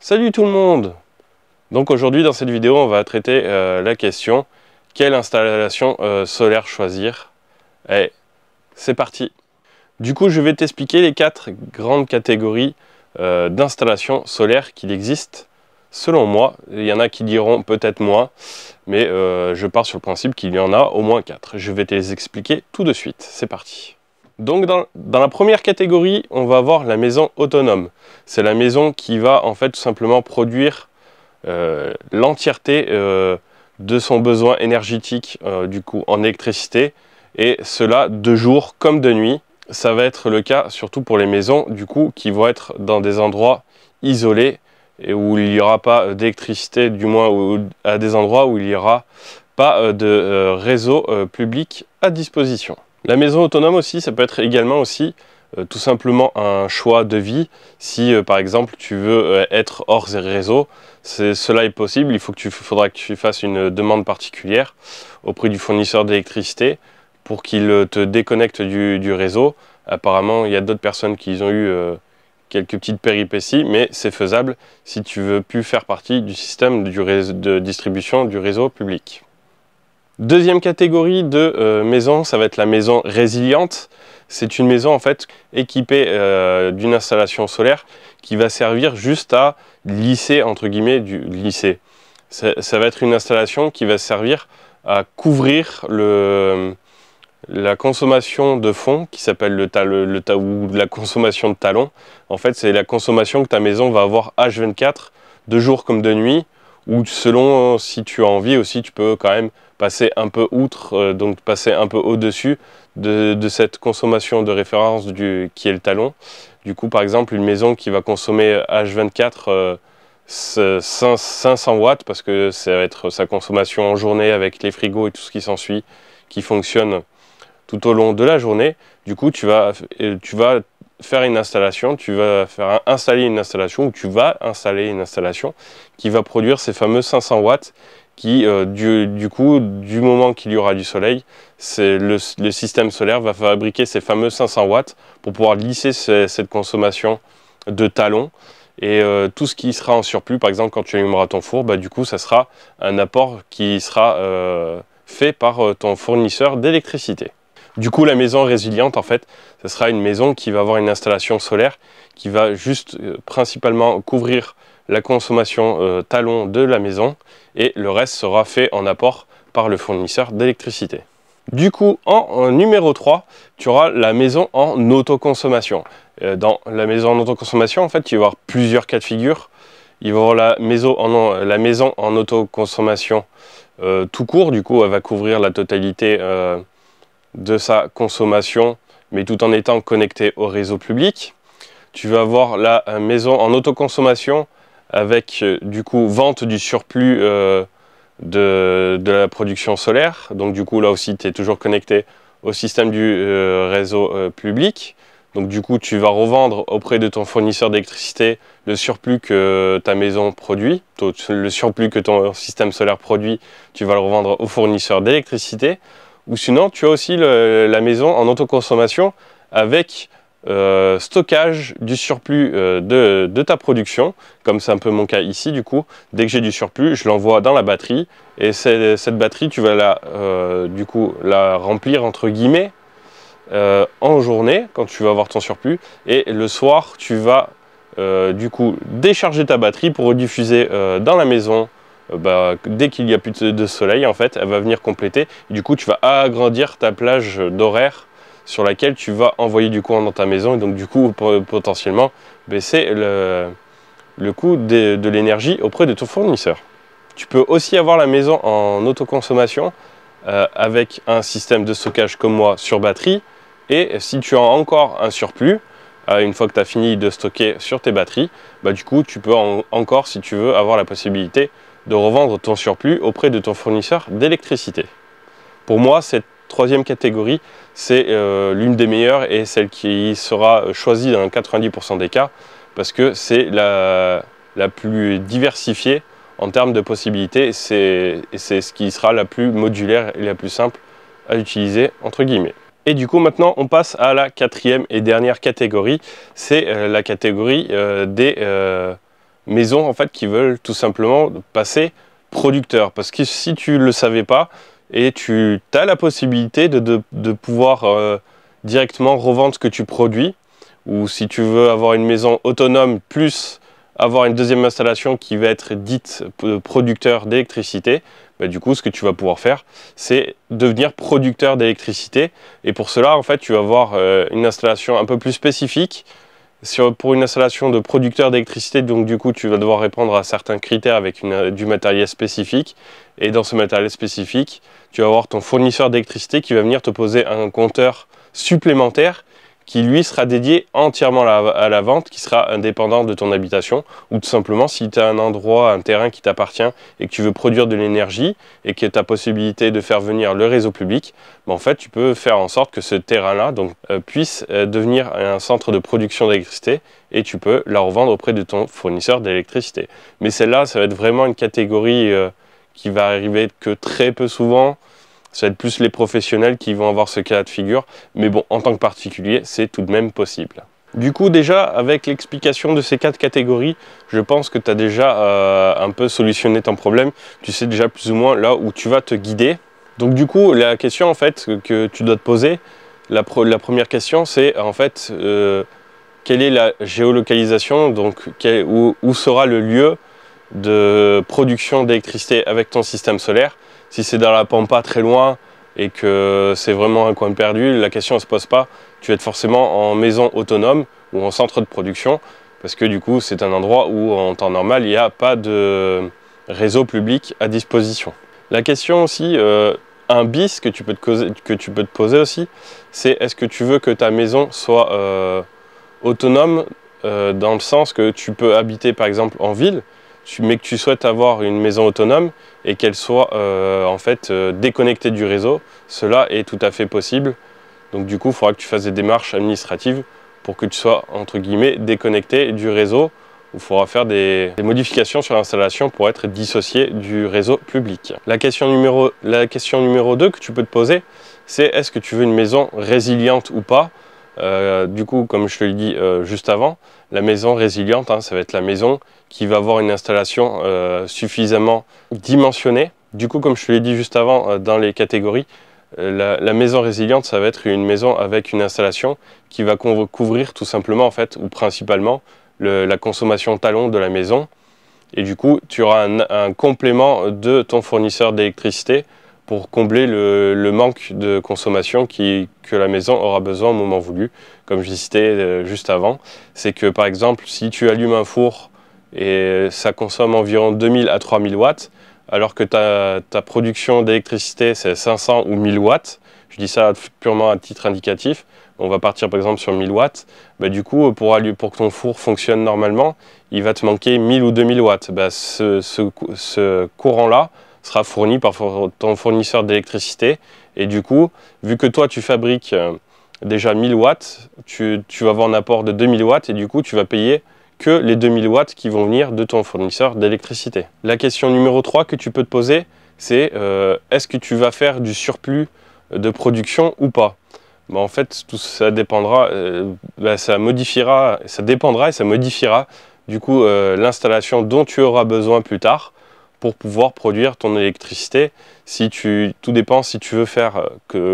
Salut tout le monde! Donc aujourd'hui dans cette vidéo on va traiter la question quelle installation solaire choisir. Et c'est parti! Du coup je vais t'expliquer les 4 grandes catégories d'installations solaires qu'il existe selon moi. Il y en a qui diront peut-être moins, mais je pars sur le principe qu'il y en a au moins 4. Je vais te les expliquer tout de suite. C'est parti! Donc dans la première catégorie, on va avoir la maison autonome. C'est la maison qui va en fait tout simplement produire l'entièreté de son besoin énergétique du coup en électricité, et cela de jour comme de nuit. Ça va être le cas surtout pour les maisons du coup qui vont être dans des endroits isolés et où il n'y aura pas d'électricité, du moins à des endroits où il n'y aura pas de réseau public à disposition. La maison autonome aussi, ça peut être également aussi tout simplement un choix de vie. Si par exemple tu veux être hors réseau, cela est possible. Faudra que tu fasses une demande particulière auprès du fournisseur d'électricité pour qu'il te déconnecte du réseau. Apparemment, il y a d'autres personnes qui ont eu quelques petites péripéties, mais c'est faisable si tu veux plus faire partie du système de distribution du réseau public. Deuxième catégorie de maison, ça va être la maison résiliente. C'est une maison en fait équipée d'une installation solaire qui va servir juste à lisser, entre guillemets, ça va être une installation qui va servir à couvrir la consommation de fond qui s'appelle ou la consommation de talon. En fait, c'est la consommation que ta maison va avoir H24, de jour comme de nuit, ou selon si tu as envie aussi, tu peux quand même passer un peu outre, donc passer un peu au-dessus de cette consommation de référence qui est le talon. Du coup, par exemple, une maison qui va consommer H24 500 watts, parce que ça va être sa consommation en journée avec les frigos et tout ce qui s'ensuit, qui fonctionne tout au long de la journée. Du coup, tu vas faire une installation, tu vas installer une installation qui va produire ces fameux 500 watts qui, du coup, du moment qu'il y aura du soleil, le système solaire va fabriquer ces fameux 500 watts pour pouvoir lisser cette consommation de talons. Et tout ce qui sera en surplus, par exemple quand tu allumeras ton four, du coup ça sera un apport qui sera fait par ton fournisseur d'électricité. Du coup, la maison résiliente, en fait, ce sera une maison qui va avoir une installation solaire qui va juste principalement couvrir la consommation talon de la maison, et le reste sera fait en apport par le fournisseur d'électricité. Du coup, en numéro 3, tu auras la maison en autoconsommation. Dans la maison en autoconsommation, en fait, il va y avoir plusieurs cas de figure. Il va y avoir la maison en autoconsommation tout court. Du coup, elle va couvrir la totalité de sa consommation, mais tout en étant connecté au réseau public. Tu vas avoir la maison en autoconsommation avec du coup vente du surplus de la production solaire. Donc du coup là aussi tu es toujours connecté au système du réseau public. Donc du coup tu vas revendre auprès de ton fournisseur d'électricité le surplus que ta maison produit. Le surplus que ton système solaire produit, tu vas le revendre au fournisseur d'électricité. Ou sinon, tu as aussi la maison en autoconsommation avec stockage du surplus de ta production, comme c'est un peu mon cas ici. Du coup, dès que j'ai du surplus, je l'envoie dans la batterie, et cette batterie, tu vas la remplir entre guillemets en journée quand tu vas avoir ton surplus, et le soir, tu vas du coup décharger ta batterie pour rediffuser dans la maison. Dès qu'il n'y a plus de soleil, en fait, elle va venir compléter. Et du coup, tu vas agrandir ta plage d'horaire sur laquelle tu vas envoyer du courant dans ta maison, et donc du coup, potentiellement, baisser le coût de l'énergie auprès de ton fournisseur. Tu peux aussi avoir la maison en autoconsommation avec un système de stockage comme moi sur batterie, et si tu as encore un surplus, une fois que tu as fini de stocker sur tes batteries, du coup, tu peux encore, si tu veux, avoir la possibilité de revendre ton surplus auprès de ton fournisseur d'électricité. Pour moi, cette troisième catégorie, c'est l'une des meilleures et celle qui sera choisie dans 90% des cas, parce que c'est la plus diversifiée en termes de possibilités, et c'est ce qui sera la plus modulaire et la plus simple à utiliser, entre guillemets. Et du coup, maintenant, on passe à la quatrième et dernière catégorie. C'est la catégorie des maisons en fait qui veulent tout simplement passer producteur. Parce que si tu ne le savais pas, et tu as la possibilité de pouvoir directement revendre ce que tu produis, ou si tu veux avoir une maison autonome plus avoir une deuxième installation qui va être dite producteur d'électricité, bah, du coup ce que tu vas pouvoir faire c'est devenir producteur d'électricité, et pour cela en fait tu vas avoir une installation un peu plus spécifique. Pour une installation de producteur d'électricité, donc du coup tu vas devoir répondre à certains critères avec du matériel spécifique, et dans ce matériel spécifique tu vas avoir ton fournisseur d'électricité qui va venir te poser un compteur supplémentaire qui lui sera dédié entièrement à la vente, qui sera indépendant de ton habitation, ou tout simplement si tu as un endroit, un terrain qui t'appartient et que tu veux produire de l'énergie et que tu as possibilité de faire venir le réseau public, ben en fait tu peux faire en sorte que ce terrain-là puisse devenir un centre de production d'électricité, et tu peux la revendre auprès de ton fournisseur d'électricité. Mais celle-là, ça va être vraiment une catégorie qui va arriver que très peu souvent. Ça va être plus les professionnels qui vont avoir ce cas de figure, mais bon, en tant que particulier, c'est tout de même possible. Du coup, déjà, avec l'explication de ces 4 catégories, je pense que tu as déjà un peu solutionné ton problème. Tu sais déjà plus ou moins là où tu vas te guider. Donc du coup, la question en fait que tu dois te poser, la première question, c'est en fait, quelle est la géolocalisation, donc où sera le lieu de production d'électricité avec ton système solaire. Si c'est dans la pampa très loin et que c'est vraiment un coin perdu, la question ne se pose pas. Tu vas être forcément en maison autonome ou en centre de production, parce que du coup c'est un endroit où en temps normal il n'y a pas de réseau public à disposition. La question aussi, un bis que tu peux te poser aussi, c'est est-ce que tu veux que ta maison soit autonome dans le sens que tu peux habiter par exemple en ville, mais que tu souhaites avoir une maison autonome et qu'elle soit en fait déconnectée du réseau. Cela est tout à fait possible. Donc du coup, il faudra que tu fasses des démarches administratives pour que tu sois entre guillemets déconnecté du réseau. Il faudra faire des modifications sur l'installation pour être dissocié du réseau public. La question numéro 2 que tu peux te poser, c'est est-ce que tu veux une maison résiliente ou pas. Du coup, comme je te l'ai dit juste avant, la maison résiliente, ça va être la maison qui va avoir une installation suffisamment dimensionnée. Du coup, comme je te l'ai dit juste avant dans les catégories, la maison résiliente, ça va être une maison avec une installation qui va couvrir tout simplement, en fait, ou principalement, la consommation talon de la maison. Et du coup, tu auras un complément de ton fournisseur d'électricité pour combler le manque de consommation que la maison aura besoin au moment voulu. Comme je citais juste avant, c'est que par exemple, si tu allumes un four et ça consomme environ 2000 à 3000 watts, alors que ta production d'électricité c'est 500 ou 1000 watts, je dis ça purement à titre indicatif, on va partir par exemple sur 1000 watts, bah, du coup pour que ton four fonctionne normalement, il va te manquer 1000 ou 2000 watts. Bah, ce courant-là sera fourni par ton fournisseur d'électricité, et du coup, vu que toi tu fabriques déjà 1000 watts, tu vas avoir un apport de 2000 watts, et du coup tu vas payer que les 2000 watts qui vont venir de ton fournisseur d'électricité. La question numéro 3 que tu peux te poser, c'est est-ce que tu vas faire du surplus de production ou pas? Bah, en fait, tout ça dépendra, ça dépendra et ça modifiera du coup l'installation dont tu auras besoin plus tard pour pouvoir produire ton électricité. Tout dépend si tu veux faire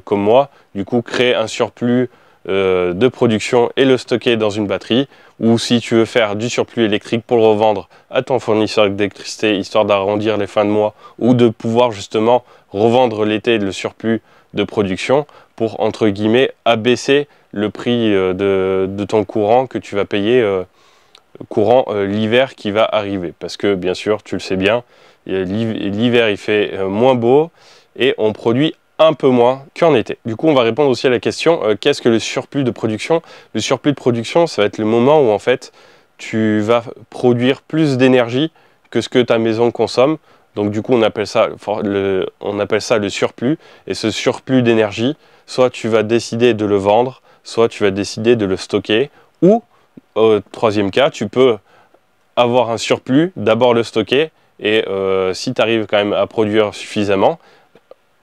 comme moi, du coup créer un surplus de production et le stocker dans une batterie, ou si tu veux faire du surplus électrique pour le revendre à ton fournisseur d'électricité histoire d'arrondir les fins de mois, ou de pouvoir justement revendre l'été le surplus de production pour entre guillemets abaisser le prix de ton courant que tu vas payer courant l'hiver qui va arriver, parce que bien sûr tu le sais bien, l'hiver il fait moins beau et on produit un peu moins qu'en été. Du coup on va répondre aussi à la question qu'est-ce que le surplus de production? Le surplus de production, ça va être le moment où en fait tu vas produire plus d'énergie que ce que ta maison consomme. Donc du coup on appelle ça le surplus, et ce surplus d'énergie, soit tu vas décider de le vendre, soit tu vas décider de le stocker, ou au troisième cas, tu peux avoir un surplus, d'abord le stocker, et si tu arrives quand même à produire suffisamment,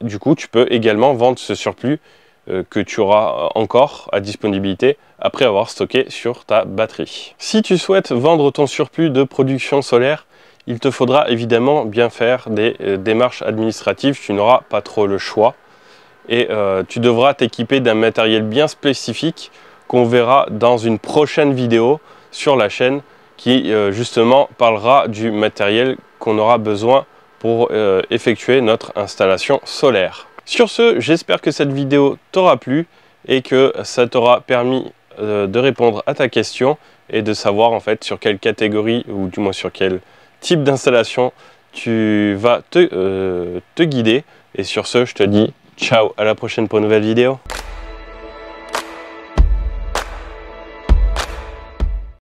du coup tu peux également vendre ce surplus que tu auras encore à disponibilité après avoir stocké sur ta batterie. Si tu souhaites vendre ton surplus de production solaire, il te faudra évidemment bien faire des démarches administratives, tu n'auras pas trop le choix. Et tu devras t'équiper d'un matériel bien spécifique qu'on verra dans une prochaine vidéo sur la chaîne qui justement parlera du matériel qu'on aura besoin pour effectuer notre installation solaire. Sur ce, j'espère que cette vidéo t'aura plu et que ça t'aura permis de répondre à ta question et de savoir en fait sur quelle catégorie ou du moins sur quel type d'installation tu vas te guider. Et sur ce, je te dis ciao, à la prochaine pour une nouvelle vidéo.